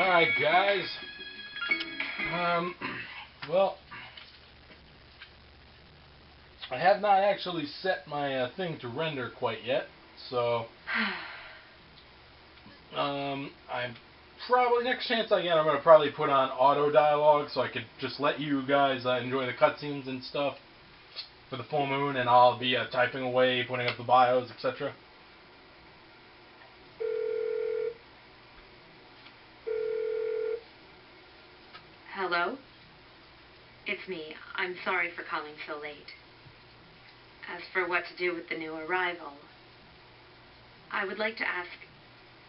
Alright, guys. Well, I have not actually set my thing to render quite yet, so I'm probably, next chance I get, I'm going to probably put on auto dialogue so I could just let you guys enjoy the cutscenes and stuff for the full moon, and I'll be typing away, putting up the bios, etc. Hello? It's me. I'm sorry for calling so late. As for what to do with the new arrival, I would like to ask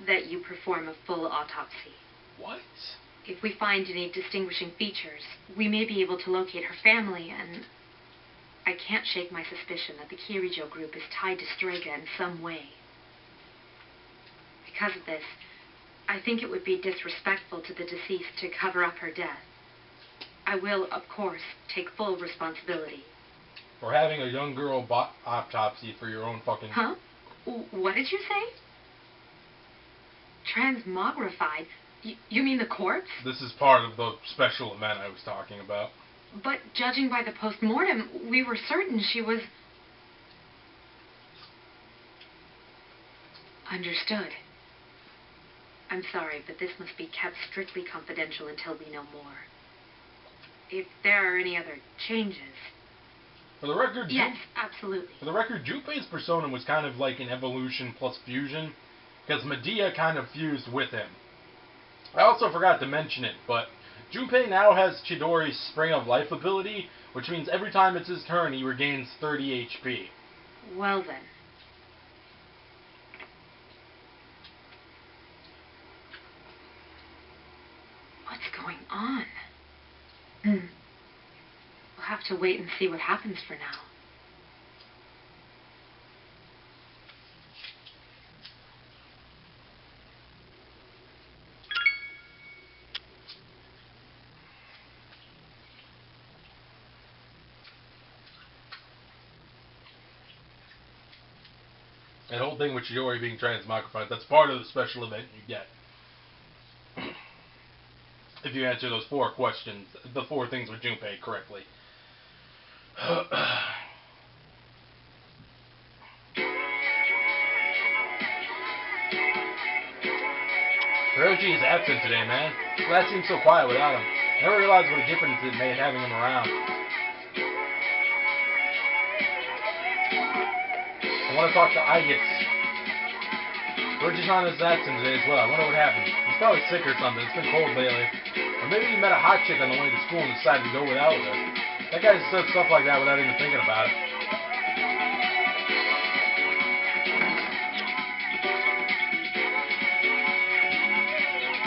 that you perform a full autopsy. What? If we find any distinguishing features, we may be able to locate her family, and I can't shake my suspicion that the Kirijo group is tied to Strega in some way. Because of this, I think it would be disrespectful to the deceased to cover up her death. I will, of course, take full responsibility. For having a young girl autopsy for your own fucking... Huh? What did you say? Transmogrified? You mean the corpse? This is part of the special event I was talking about. But judging by the post-mortem, we were certain she was... Understood. I'm sorry, but this must be kept strictly confidential until we know more. If there are any other changes... For the record... Yes, absolutely. For the record, Junpei's persona was kind of like an evolution plus fusion, because Medea kind of fused with him. I also forgot to mention it, but Junpei now has Chidori's Spring of Life ability, which means every time it's his turn, he regains 30 HP. Well then. What's going on? We'll have to wait and see what happens for now. That whole thing with Chidori being transmogrified, that's part of the special event you get. If you answer those 4 questions, the 4 things with Junpei correctly. Hiroji is absent today, man. Class seems so quiet without him. I never realized what a difference it made having him around. I want to talk to Aigis. Hiroji's is absent today as well. I wonder what happened. He's probably sick or something. It's been cold lately. Or maybe he met a hot chick on the way to school and decided to go without her. That guy says stuff like that without even thinking about it.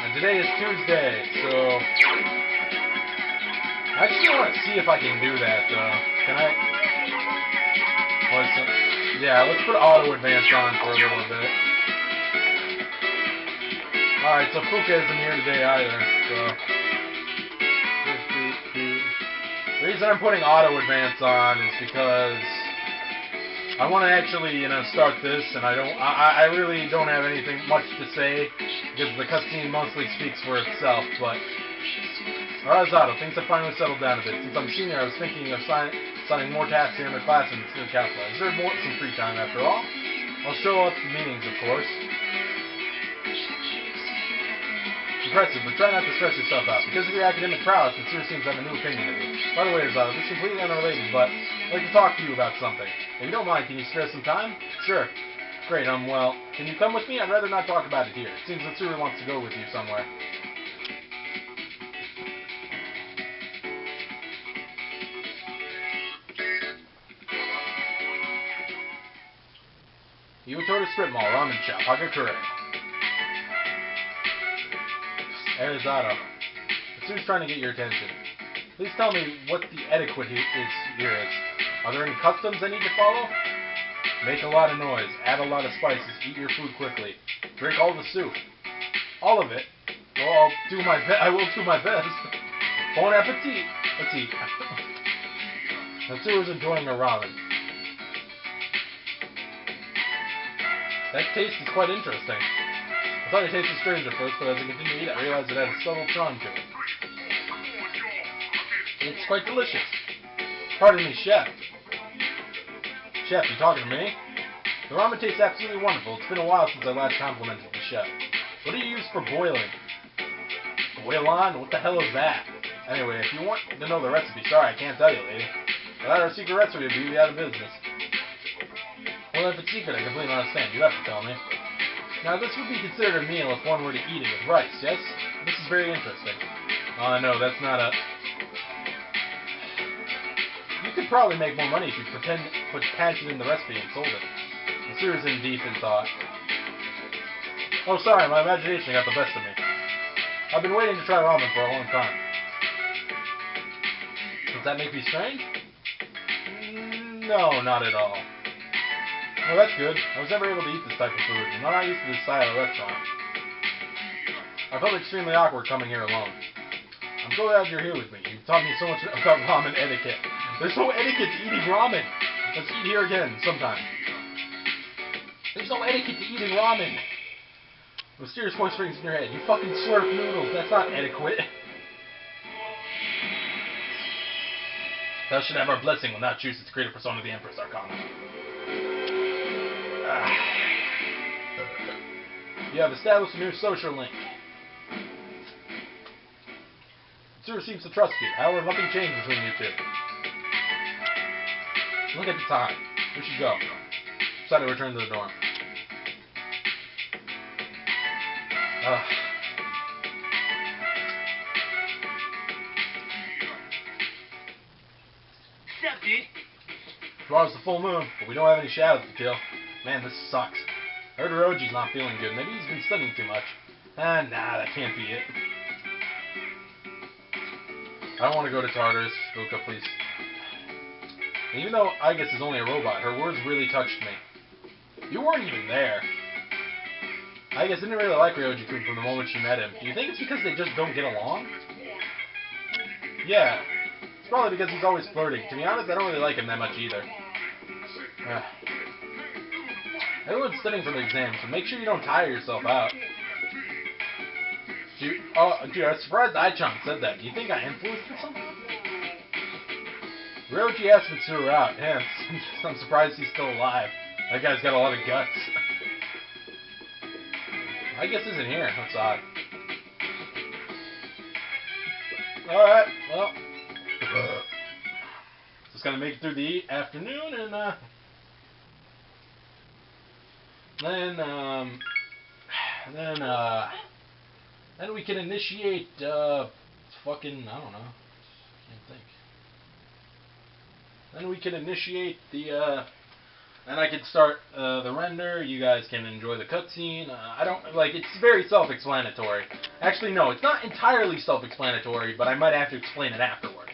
And today is Tuesday, so... I just want to see if I can do that, though. Can I... Yeah, let's put auto advance on for a little bit. Alright, so Fuka isn't here today either, so... The reason I'm putting auto advance on is because I want to actually, start this, and I really don't have anything much to say, because the cutscene mostly speaks for itself, but... Arazato, things have finally settled down a bit. Since I'm senior, I was thinking of assigning more tasks here in the class and in Capitol. Is there some free time after all? I'll show up the meetings, of course. Impressive, but try not to stress yourself out. Because of your academic prowess, Mitsuru seems to have a new opinion of you. By the way, Arazato, this is completely unrelated, but I'd like to talk to you about something. If you don't mind, can you spare some time? Sure. Great, well, can you come with me? I'd rather not talk about it here. It seems Mitsuru wants to go with you somewhere. Iwatoda Strip Mall, Ramen Shop, Hagakure. Arizato. Mitsuru's trying to get your attention. Please tell me what the etiquette here is. Are there any customs I need to follow? Make a lot of noise, add a lot of spices, eat your food quickly. Drink all the soup. All of it? Well, I will do my best. Bon appetit. Let's eat. Mitsuru's enjoying her ramen. That taste is quite interesting. I thought it tasted strange at first, but as I continued to eat, I realized it had a subtle charm to it. It's quite delicious. Pardon me, Chef. Chef, you talking to me? The ramen tastes absolutely wonderful. It's been a while since I last complimented the chef. What do you use for boiling? Boil on? What the hell is that? Anyway, if you want to know the recipe, sorry, I can't tell you, lady. Without our secret recipe, we'd be out of business. Well, if it's secret, I completely understand. You'd have to tell me. Now, this would be considered a meal if one were to eat it with rice, yes? This is very interesting. No, that's not a... You could probably make more money if you patched it in the recipe and sold it. Monsieur is in deep in thought. Oh, sorry, my imagination got the best of me. I've been waiting to try ramen for a long time. Does that make me strange? No, not at all. Well, that's good. I was never able to eat this type of food. I'm not used to this style of restaurant. I felt extremely awkward coming here alone. I'm so glad you're here with me. You've taught me so much about ramen etiquette. There's no etiquette to eating ramen. Let's eat here again sometime. There's no etiquette to eating ramen. A mysterious voice rings in your head. You fucking slurp noodles. That's not adequate. Thou should have our blessing when thou chooses to create a persona of the Empress Arcana. You have established a new social link. Tsuru seems to trust you. However, nothing changed between you two. Look at the time. We should go. Decided to return to the dorm. Sup, dude? Tomorrow's the full moon, but we don't have any shadows to kill. Man, this sucks. I heard Hiroji's not feeling good. Maybe he's been studying too much. Nah, that can't be it. I don't want to go to Tartarus. Fuka, please. And even though Aigis is only a robot, her words really touched me. You weren't even there. Aigis didn't really like Ryoji-kun from the moment she met him. Do you think it's because they just don't get along? Yeah. It's probably because he's always flirting. To be honest, I don't really like him that much either. Everyone's studying for the exam, so make sure you don't tire yourself out. Dude, I was surprised Ai-chan said that. Do you think I influenced or something? Ryoji asked Mitsuru out. Yeah, I'm surprised he's still alive. That guy's got a lot of guts. I guess isn't here. That's odd. Alright, well. Just gotta make it through the afternoon and, then we can initiate, fucking, I don't know. Can't think. Then we can initiate the, then I can start, the render. You guys can enjoy the cutscene. It's very self-explanatory. Actually, no, it's not entirely self-explanatory, but I might have to explain it afterwards.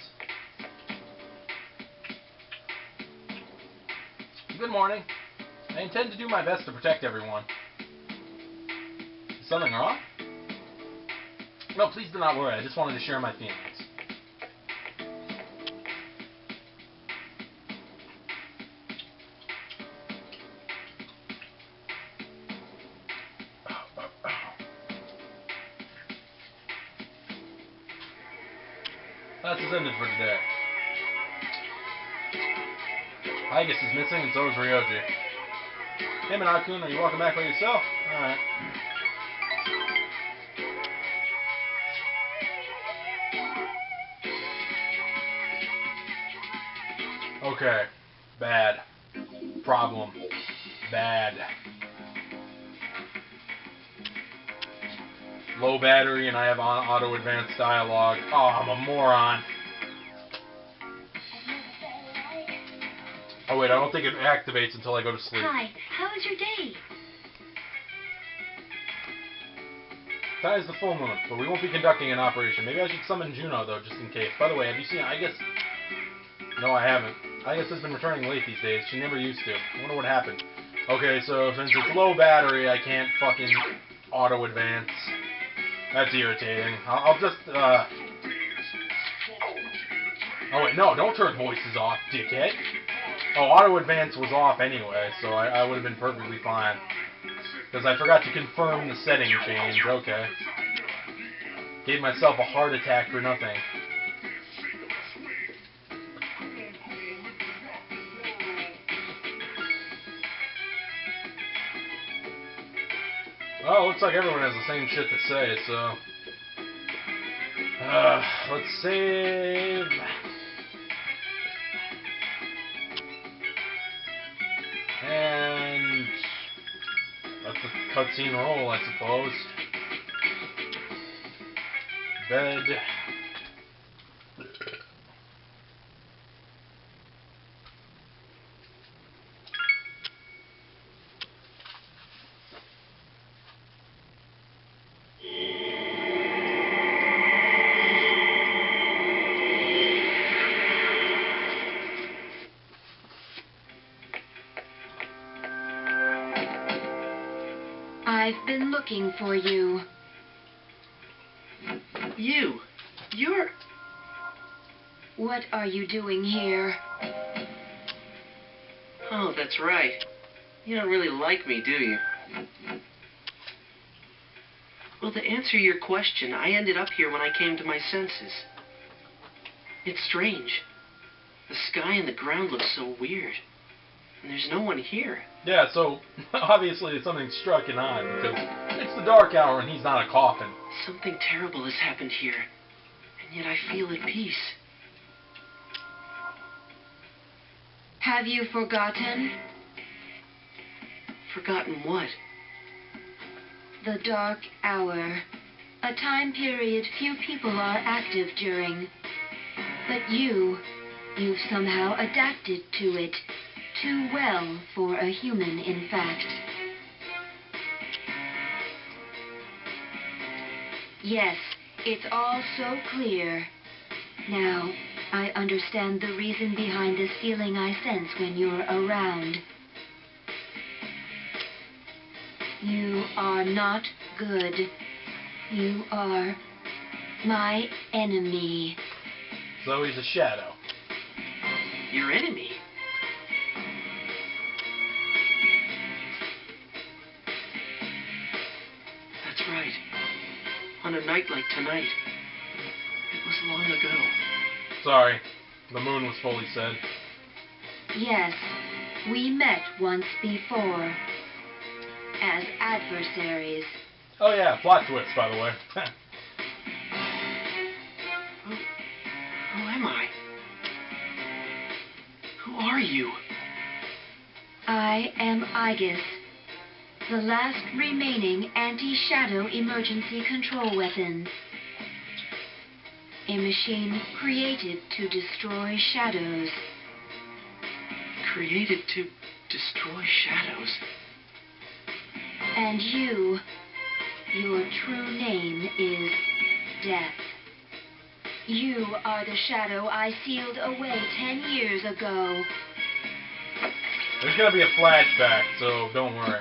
Good morning. I intend to do my best to protect everyone. Is something wrong? No, please do not worry. I just wanted to share my feelings. That's just ended for today. Aigis is missing, and so is Ryoji. Hey, Minakun, are you walking back by yourself? Alright. Okay. Bad. Problem. Bad. Low battery, and I have auto advanced dialogue. Oh, I'm a moron. Oh wait, I don't think it activates until I go to sleep. Hi, how was your day? Tonight is the full moon, but we won't be conducting an operation. Maybe I should summon Juno, though, just in case. By the way, have you seen Aigis? No, I haven't. Aigis has been returning late these days. She never used to. I wonder what happened. Okay, so since it's low battery, I can't fucking auto-advance. That's irritating. I'll just, Oh wait, no, don't turn voices off, dickhead. Oh, auto-advance was off anyway, so I would have been perfectly fine. Because I forgot to confirm the setting change. Okay. Gave myself a heart attack for nothing. Oh, looks like everyone has the same shit to say, so... let's save... And... let the cutscene roll, I suppose. Bed... I've been looking for you. You're... What are you doing here? Oh, that's right. You don't really like me, do you? Well, to answer your question, I ended up here when I came to my senses. It's strange. The sky and the ground look so weird. And there's no one here. Yeah, so, obviously something struck an odd, because it's the dark hour and he's not a coffin. Something terrible has happened here. And yet I feel at peace. Have you forgotten? Forgotten what? The dark hour. A time period few people are active during. But you've somehow adapted to it. Too well for a human, in fact. Yes, it's all so clear. Now, I understand the reason behind this feeling I sense when you're around. You are not good. You are my enemy. So he's a shadow. Your enemy? That's right. On a night like tonight. It was long ago. Sorry, the moon was fully set. Yes, we met once before. As adversaries. Oh yeah, plot twist, by the way. Who am I? Who are you? I am Aegis, the last remaining anti-shadow emergency control weapon. A machine created to destroy shadows. Created to destroy shadows? And you, your true name is Death. You are the shadow I sealed away 10 years ago. There's gonna be a flashback, so don't worry.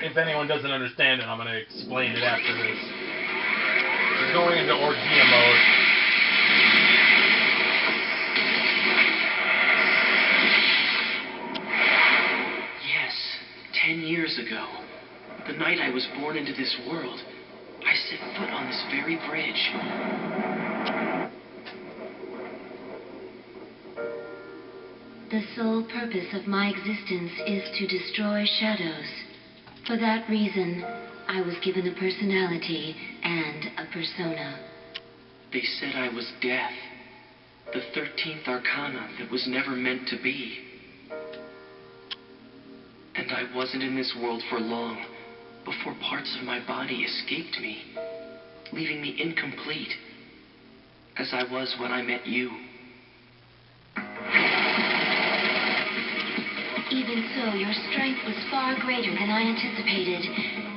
If anyone doesn't understand it, I'm gonna explain it after this. He's going into Orgia mode. Yes, 10 years ago. The night I was born into this world, I set foot on this very bridge. The sole purpose of my existence is to destroy shadows. For that reason, I was given a personality and a persona. They said I was death. The 13th arcana that was never meant to be. And I wasn't in this world for long before parts of my body escaped me, leaving me incomplete, as I was when I met you. Even so, your strength was far greater than I anticipated.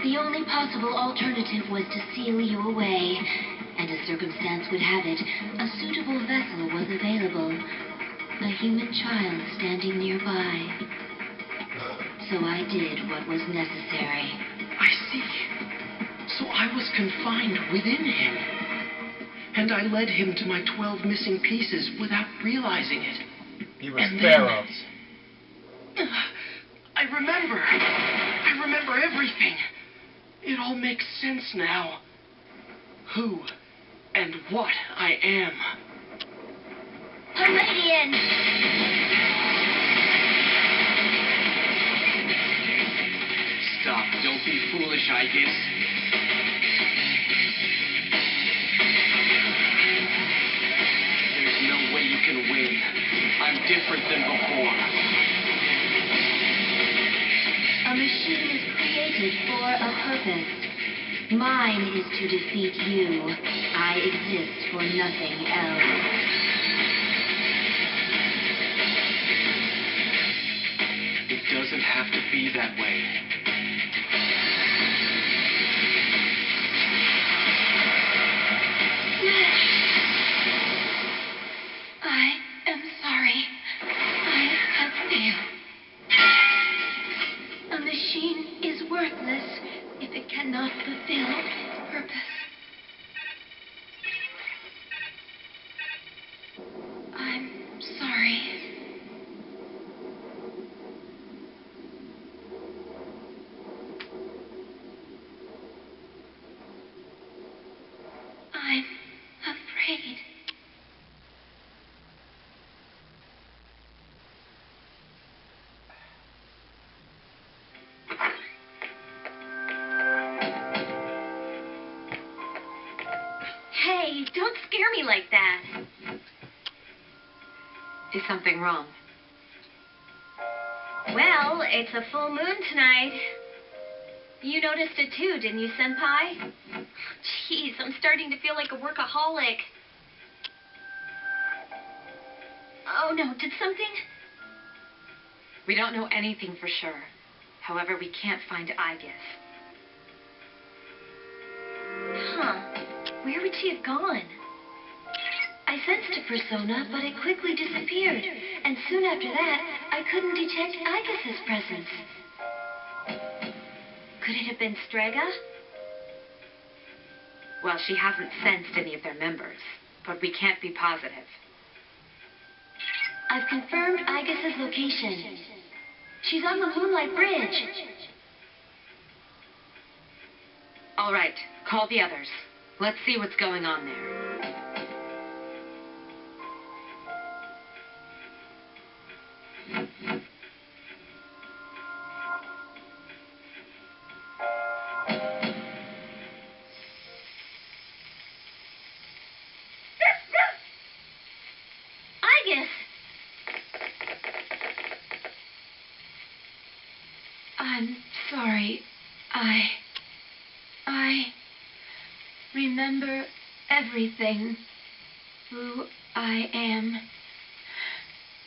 The only possible alternative was to seal you away. And as circumstance would have it, a suitable vessel was available. A human child standing nearby. So I did what was necessary. I see. So I was confined within him. And I led him to my 12 missing pieces without realizing it. He was Pharaoh. I remember. everything. It all makes sense now. Who and what I am. Palladian! Stop. Don't be foolish, I guess. There's no way you can win. I'm different than before. A machine is created for a purpose. Mine is to defeat you. I exist for nothing else. It doesn't have to be that way. I am sorry. I have failed. A machine is worthless if it cannot fulfill its purpose. I'm sorry. I'm afraid. Hey, don't scare me like that. Is something wrong? Well, it's a full moon tonight. You noticed it too, didn't you, Senpai? Jeez, I'm starting to feel like a workaholic. Oh no, did something? We don't know anything for sure. However, we can't find Aegis. Huh. Where would she have gone? I sensed a persona, but it quickly disappeared. And soon after that, I couldn't detect Aegis' presence. Could it have been Strega? Well, she hasn't sensed any of their members, but we can't be positive. I've confirmed Aegis' location. She's on the Moonlight Bridge. All right, call the others. Let's see what's going on there. Aegis! I'm sorry. I remember everything. Who I am.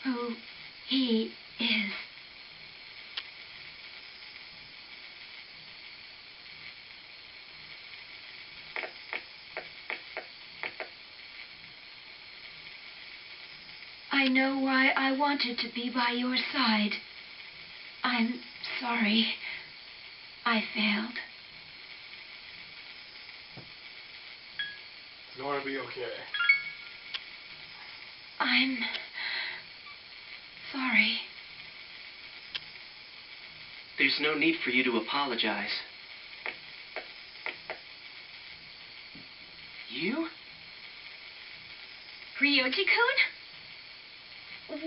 Who he is. I know why I wanted to be by your side. I'm sorry. I failed. It's going to be okay. I'm sorry. There's no need for you to apologize. You? Ryoji-kun?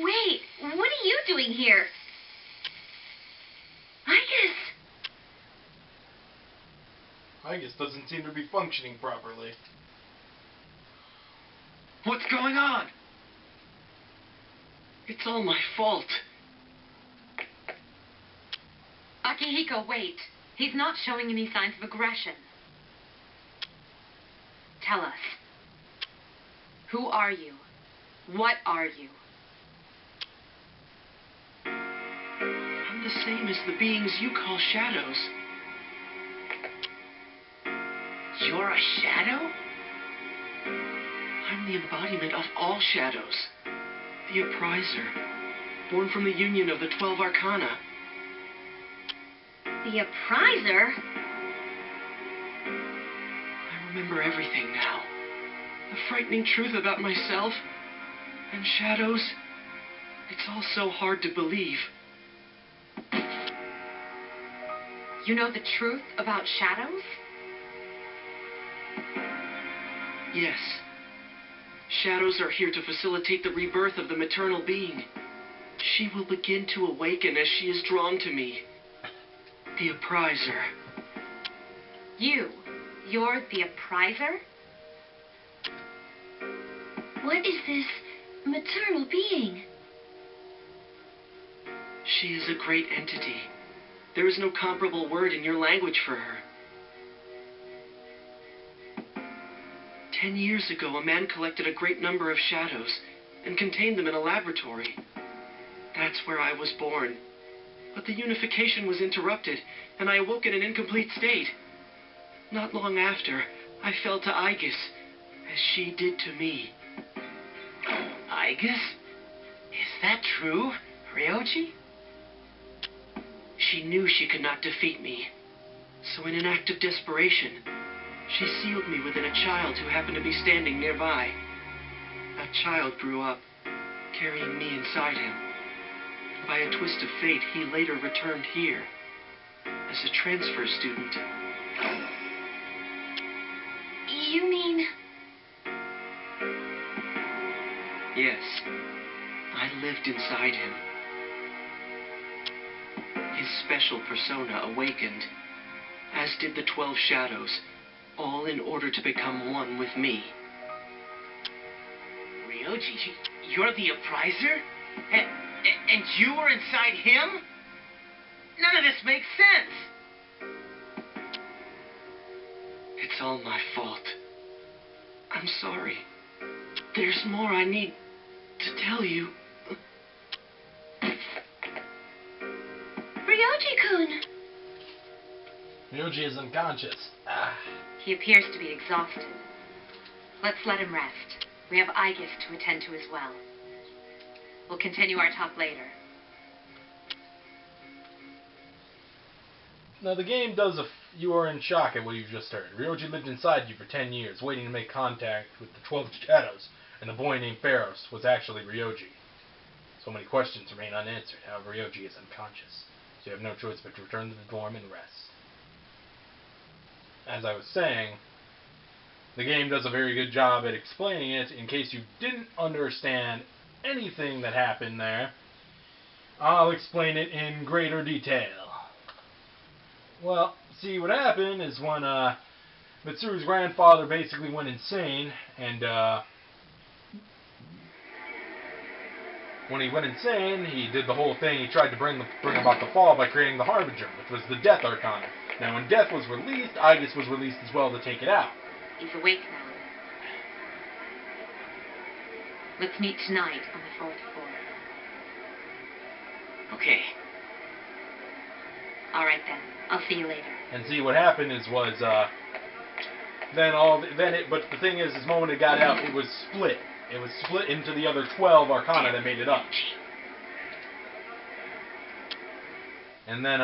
Wait, what are you doing here? Aegis! Aegis doesn't seem to be functioning properly. What's going on? It's all my fault. Akihiko, wait. He's not showing any signs of aggression. Tell us. Who are you? What are you? I'm the same as the beings you call shadows. You're a shadow? I'm the embodiment of all shadows. The appriser, born from the union of the 12 arcana. The appriser? I remember everything now. The frightening truth about myself and shadows. It's all so hard to believe. You know the truth about shadows? Yes. Shadows are here to facilitate the rebirth of the maternal being. She will begin to awaken as she is drawn to me. The appriser. You're the appriser? What is this maternal being? She is a great entity. There is no comparable word in your language for her. 10 years ago, a man collected a great number of shadows and contained them in a laboratory. That's where I was born. But the unification was interrupted, and I awoke in an incomplete state. Not long after, I fell to Aegis, as she did to me. Aegis? Is that true, Ryoji? She knew she could not defeat me. So in an act of desperation, she sealed me within a child who happened to be standing nearby. That child grew up, carrying me inside him. And by a twist of fate, he later returned here as a transfer student. You mean... Yes, I lived inside him. His special persona awakened, as did the 12 shadows, all in order to become one with me. Ryoji, you're the appriser? And you were inside him? None of this makes sense. It's all my fault. I'm sorry. There's more I need to tell you. Ryoji-kun! Ryoji is unconscious. He appears to be exhausted. Let's let him rest. We have Aegis to attend to as well. We'll continue our talk later. Now, the game does you are in shock at what you've just heard. Ryoji lived inside you for 10 years, waiting to make contact with the 12 shadows, and the boy named Pharos was actually Ryoji. So many questions remain unanswered. However, Ryoji is unconscious, so you have no choice but to return to the dorm and rest. As I was saying, the game does a very good job at explaining it. In case you didn't understand anything that happened there, I'll explain it in greater detail. Well, see, what happened is when Mitsuru's grandfather basically went insane, and when he went insane, he did the whole thing. He tried to bring about the fall by creating the Harbinger, which was the Death Arcana. Now, when Death was released, Aegis was released as well to take it out. He's awake now. Let's meet tonight on the 4th floor. Okay. All right then. I'll see you later. And see, what happened but the thing is, the moment it got out, it was split. It was split into the other 12 Arcana that made it up. And then,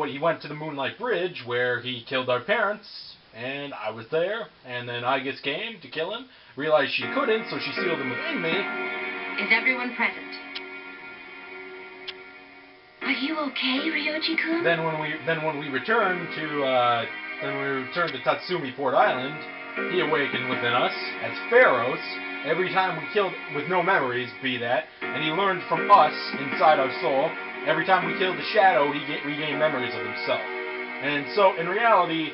he went to the Moonlight Bridge, where he killed our parents, and I was there, and then Aegis came to kill him, realized she couldn't, so she sealed him within me. Is everyone present? Are you okay, Ryoji-kun? Then when we returned to Tatsumi Port Island, he awakened within us as Pharos. Every time we killed, with no memories, be that, and he learned from us inside our soul. Every time we killed the shadow, he regained memories of himself. And so, in reality,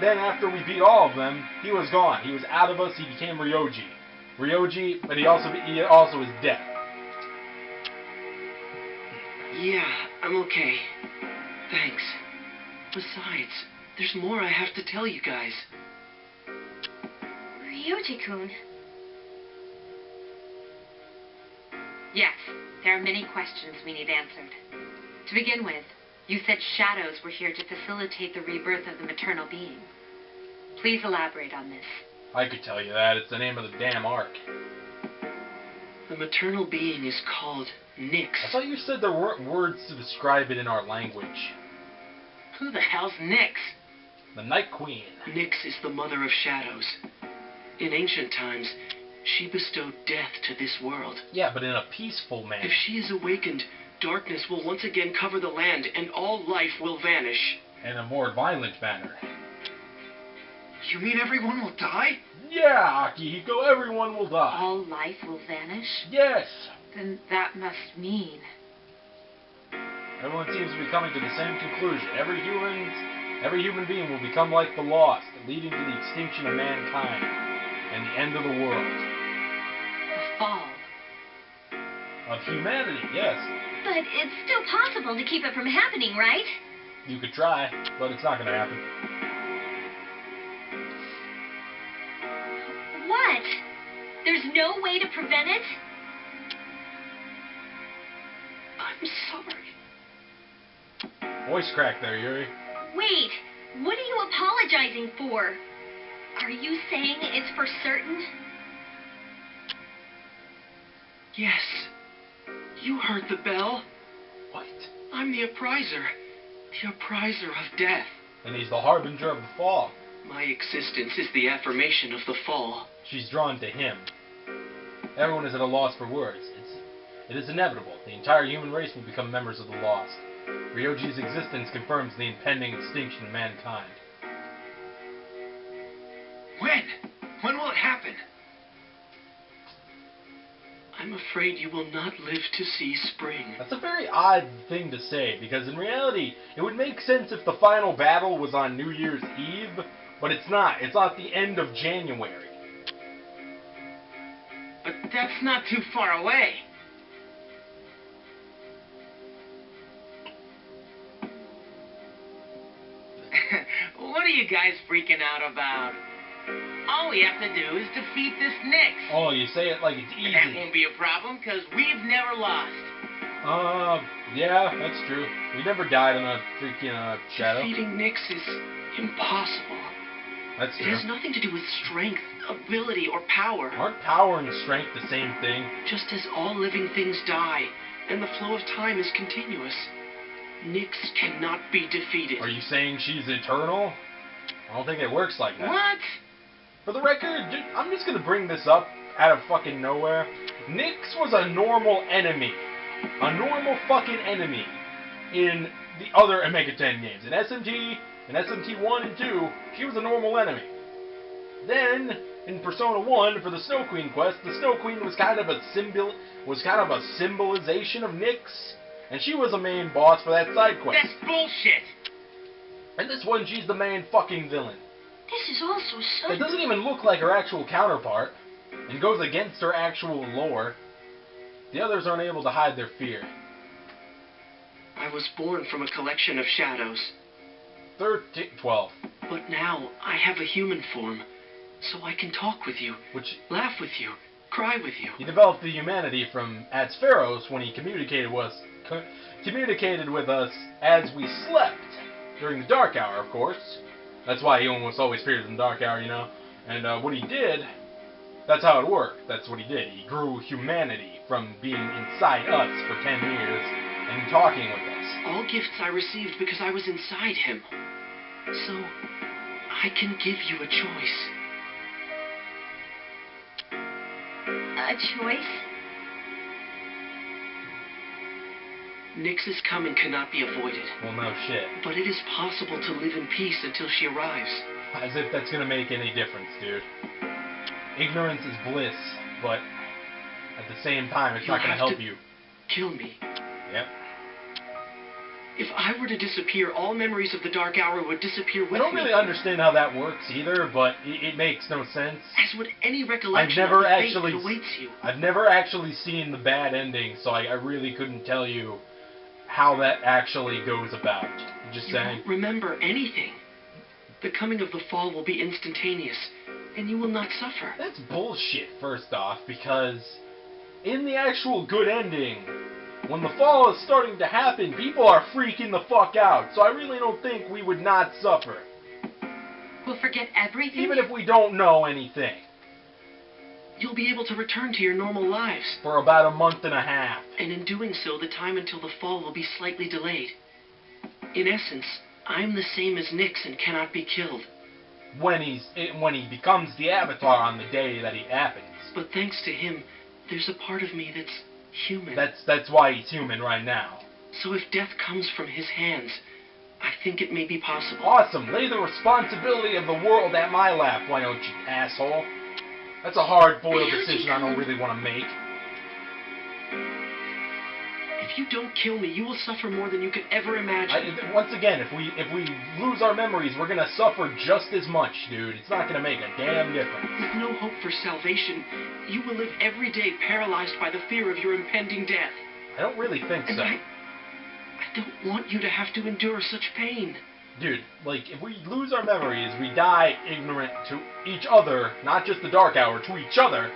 then after we beat all of them, he was gone. He was out of us. He became Ryoji, but he also is dead. Yeah, I'm okay. Thanks. Besides, there's more I have to tell you guys. Ryoji-kun. Yes, there are many questions we need answered. To begin with, you said shadows were here to facilitate the rebirth of the maternal being. Please elaborate on this. I could tell you that. It's the name of the damn arc. The maternal being is called Nyx. I thought you said there weren't words to describe it in our language. Who the hell's Nyx? The Night Queen. Nyx is the mother of shadows. In ancient times, she bestowed death to this world. Yeah, but in a peaceful manner. If she is awakened, Darkness will once again cover the land, and all life will vanish. In a more violent manner. You mean everyone will die? Yeah, Akihiko, everyone will die. All life will vanish? Yes. Then that must mean... Everyone seems to be coming to the same conclusion. Every human being will become like the lost, leading to the extinction of mankind and the end of the world. The fall. Of humanity, yes. But it's still possible to keep it from happening, right? You could try, but it's not going to happen. What? There's no way to prevent it? I'm sorry. Voice crack there, Yuri. Wait, what are you apologizing for? Are you saying it's for certain? Yes. You heard the bell. What? I'm the appriser. The appriser of death. And he's the harbinger of the fall. My existence is the affirmation of the fall. She's drawn to him. Everyone is at a loss for words. It is inevitable. The entire human race will become members of the lost. Ryoji's existence confirms the impending extinction of mankind. When? When will it happen? I'm afraid you will not live to see spring. That's a very odd thing to say, because in reality, it would make sense if the final battle was on New Year's Eve, but it's not. It's at the end of January. But that's not too far away. What are you guys freaking out about? All we have to do is defeat this Nyx. Oh, you say it like it's easy. That won't be a problem, because we've never lost. Yeah, that's true. We never died in a freaking shadow. Defeating Nyx is impossible. That's It true. has nothing to do with strength, ability, or power. Aren't power and strength the same thing? Just as all living things die, and the flow of time is continuous, Nyx cannot be defeated. Are you saying she's eternal? I don't think it works like that. What? For the record, I'm just gonna bring this up out of fucking nowhere. Nyx was a normal enemy. A normal fucking enemy in the other Omega 10 games. In SMT, in SMT 1 and 2, she was a normal enemy. Then, in Persona 1, for the Snow Queen quest, the Snow Queen was kind of a symbolization of Nyx, and she was a main boss for that side quest. That's bullshit. And this one, she's the main fucking villain. This is all so It sudden. doesn't even look like her actual counterpart, and goes against her actual lore. The others aren't able to hide their fear. I was born from a collection of shadows, 12, but now I have a human form, so I can talk with you, which laugh with you, cry with you. he developed the humanity from Atzferos when he communicated with us as we slept during the dark hour, of course. That's why he almost always appears in the dark hour, you know. And what he did, that's how it worked. That's what he did. He grew humanity from being inside us for 10 years and talking with us. All gifts I received because I was inside him. So, I can give you a choice. A choice? Nyx's coming cannot be avoided, Well, no shit. but it is possible to live in peace until she arrives. As if that's gonna make any difference, dude. Ignorance is bliss, but at the same time, it's You'll not gonna have help to you. Kill me. Yep. If I were to disappear, all memories of the Dark Hour would disappear with I don't me. really understand how that works either, but it makes no sense. As would any recollection never of the fate actually that awaits you. I've never actually seen the bad ending, so I really couldn't tell you how that actually goes about. Just You saying. won't remember anything. The coming of the fall will be instantaneous, and you will not suffer. That's bullshit, first off, because in the actual good ending, when the fall is starting to happen, people are freaking the fuck out. So I really don't think we would not suffer. We'll forget everything? Even if we don't know anything. You'll be able to return to your normal lives. For about a month and a half. And in doing so, the time until the fall will be slightly delayed. In essence, I'm the same as Nyx and cannot be killed. When he becomes the Avatar on the day that it happens. But thanks to him, there's a part of me that's Human. That's why he's human right now. So if death comes from his hands, I think it may be possible. Awesome. Lay the responsibility of the world at my lap, why don't you, asshole? That's a hard-boiled decision I don't really want to make. If you don't kill me, you will suffer more than you could ever imagine. Once again, if we lose our memories, we're gonna suffer just as much, dude. It's not gonna make a damn difference. With no hope for salvation, you will live every day paralyzed by the fear of your impending death. I don't really think so. I don't want you to have to endure such pain. Dude, like, if we lose our memories, we die ignorant to each other, not just the Dark Hour, to each other.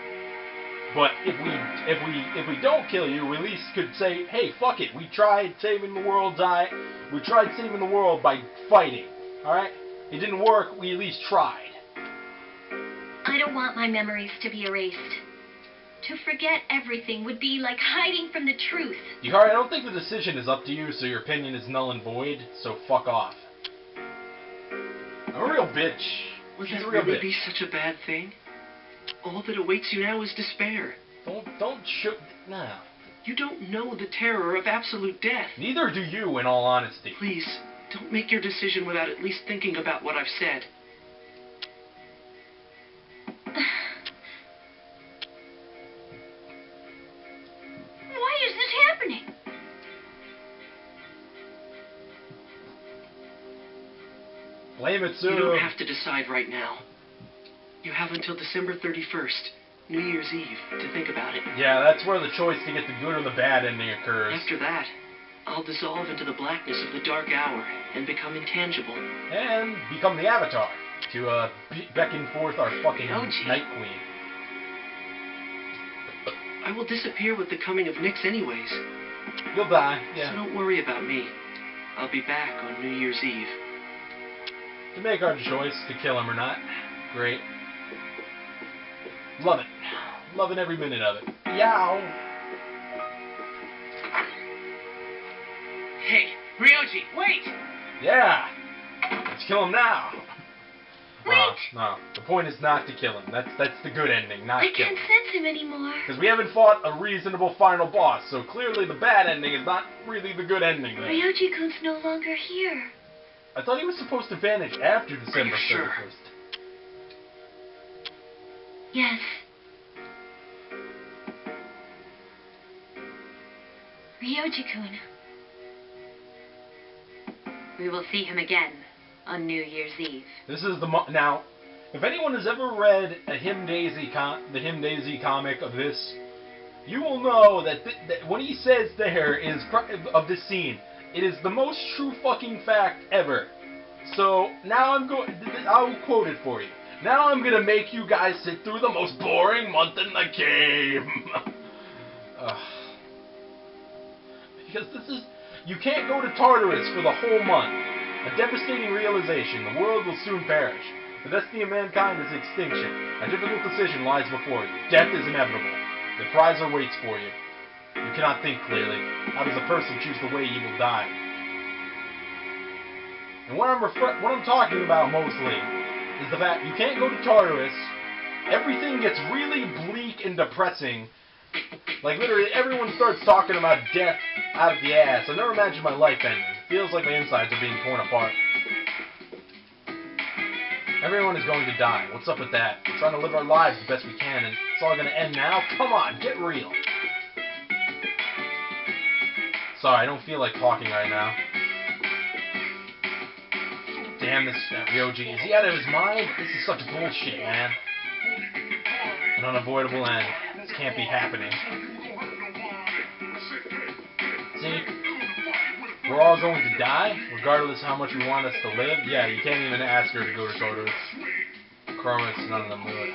But if we don't kill you, we at least could say, hey, fuck it, we tried saving the world, we tried saving the world by fighting, alright? It didn't work, we at least tried. I don't want my memories to be erased. To forget everything would be like hiding from the truth. Yukari, I don't think the decision is up to you, so your opinion is null and void, so fuck off. I'm a real bitch. Would She's that a real really bitch. be such a bad thing? All that awaits you now is despair. Don't shoot. No. You don't know the terror of absolute death. Neither do you, in all honesty. Please, don't make your decision without at least thinking about what I've said. Why is this happening? Blame it, Sue. You don't have to decide right now. You have until December 31st, New Year's Eve, to think about it. Yeah, that's where the choice to get the good or the bad ending occurs. After that, I'll dissolve into the blackness of the dark hour and become intangible. And become the Avatar to beckon forth our fucking Ouchie. Night Queen. I will disappear with the coming of Nyx anyways. You'll die, yeah. So don't worry about me. I'll be back on New Year's Eve. To make our choice to kill him or not. Great. Love it. Loving every minute of it. Yow. Hey, Ryoji, wait! Yeah. Let's kill him now. Wait! No. The point is not to kill him. That's the good ending, not I kill can't him. sense him anymore. Because we haven't fought a reasonable final boss, so clearly the bad ending is not really the good ending there. Ryoji-kun's no longer here. I thought he was supposed to vanish after December 31st. Sure? Yes. Ryoji-kun. We will see him again on New Year's Eve. This is the now. If anyone has ever read the Him Daisy comic of this, you will know that, that when he says there is of this scene, it is the most true fucking fact ever. So now I'll quote it for you. Now I'm gonna make you guys sit through the most boring month in the game. Because you can't go to Tartarus for the whole month. A devastating realization, the world will soon perish. The destiny of mankind is extinction. A difficult decision lies before you. Death is inevitable. The prize awaits for you. You cannot think clearly. How does a person choose the way he will die? And what I'm talking about mostly is the fact you can't go to Tartarus. Everything gets really bleak and depressing. Like, literally, everyone starts talking about death out of the ass. I've never imagined my life ending. It feels like my insides are being torn apart. Everyone is going to die. What's up with that? We're trying to live our lives the best we can, and it's all going to end now? Come on, get real. Sorry, I don't feel like talking right now. Damn this Ryoji. Is he out of his mind? This is such bullshit, man. An unavoidable end. This can't be happening. See? We're all going to die, regardless of how much we want us to live. Yeah, you can't even ask her to go to Tartarus. Chromis, none of them do it.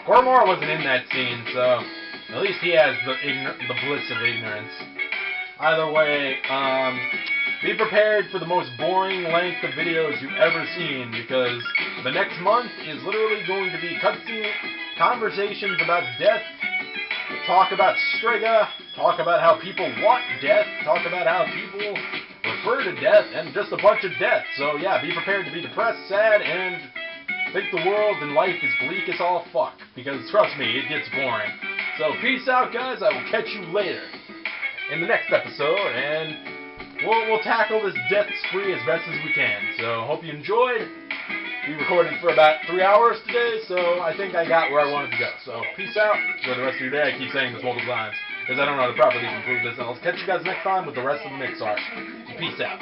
Gormar wasn't in that scene, so at least he has the bliss of ignorance. Either way, be prepared for the most boring length of videos you've ever seen, because the next month is literally going to be cutscene conversations about death, talk about Strega, talk about how people want death, talk about how people refer to death, and just a bunch of death. So yeah, be prepared to be depressed, sad, and think the world and life is bleak as all fuck, because trust me, it gets boring. So peace out, guys. I will catch you later in the next episode, and we'll tackle this death spree as best as we can. So hope you enjoyed. We recorded for about 3 hours today, so I think I got where I wanted to go. So peace out. Enjoy the rest of your day. I keep saying this multiple times because I don't know how to properly conclude this. And I'll catch you guys next time with the rest of the mix art. Peace out.